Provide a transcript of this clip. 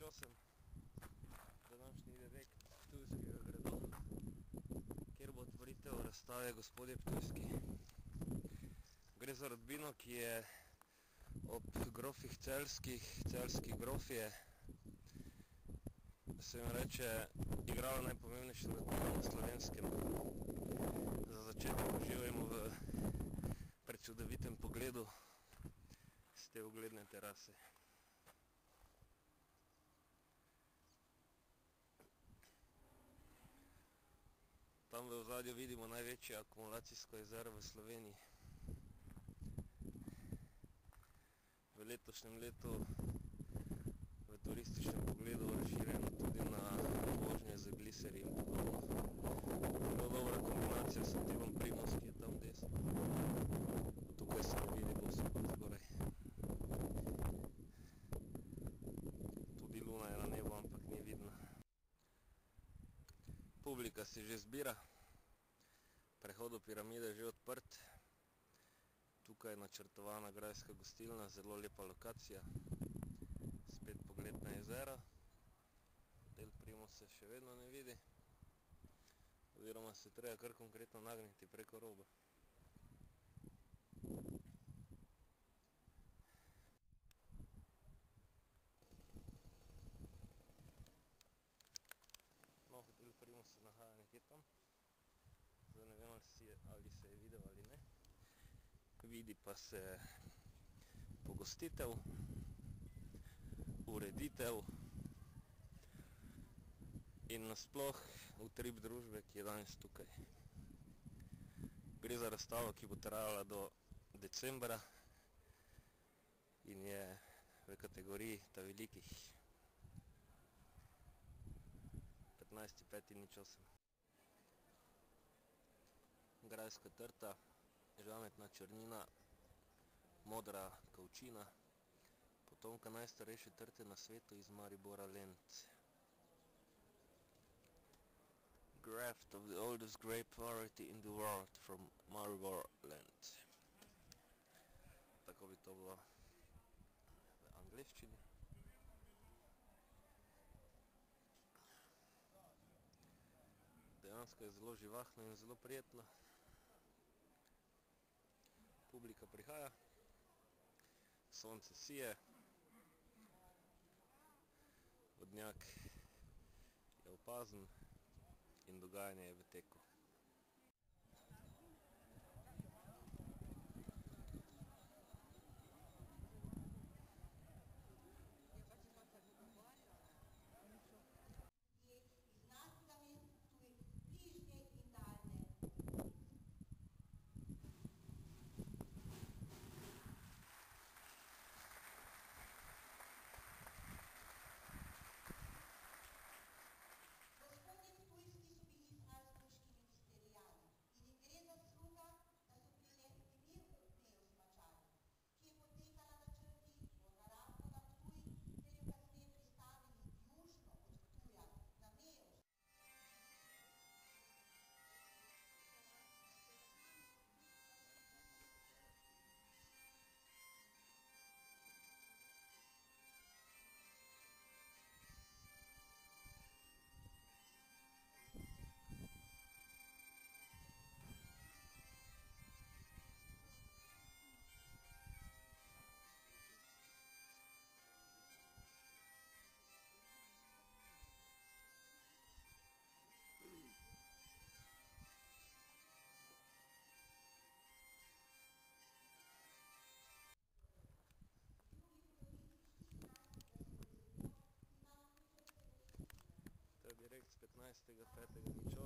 8, današnji direkt Ptujskega gradu, kjer bo otvoritev razstave Gospodje Ptujski. Gre za rodbino, ki je ob grofih celjskih grofije, se jim reče, igrala najpomembnejšo rodbino na Slovenskem. Za začetek uživajmo v prečudovitem pogledu z te ugledne terase. Tam v ozadju vidimo največje akumulacijsko jezero v Sloveniji. V letošnjem letu v turističnem pogledu razširjeno tudi na vožnje z gliserji in podobno. Zelo dobra kombinacija s Timom Primus, ki je tam desno. Tukaj se ne vidi, bo super zgoraj. Tudi luna je na nebu, ampak ni vidna. Publika se že zbira, prehod do piramide je že odprt. Tukaj je načrtovana grajska gostilna, zelo lepa lokacija. Spet pogled na jezero. Del Primosa še vedno ne vidi, oziroma se treba kar konkretno nagniti preko roba. No, Del Primosa se nahaja nekje tam. Zdaj ne vem, ali se je videl ali ne. Vidi pa se pogostitev, ureditev in nasploh utrip družbe, ki je danes tukaj. Gre za razstavo, ki bo trajala do decembra in je v kategoriji ta velikih 15.5.08. Grajska trta, žametna črnina, modra kavčina, potomka najstarejše trte na svetu iz Maribora Lent. Graft of the oldest grape variety in the world from Maribor Lent. Tako bi to bilo v angleščini. Dejansko je zelo živahno in zelo prijetno. Publika prihaja, sonce sije, vodnjak je opazen in dogajanje je v teku. To je direkt z 15.5.08.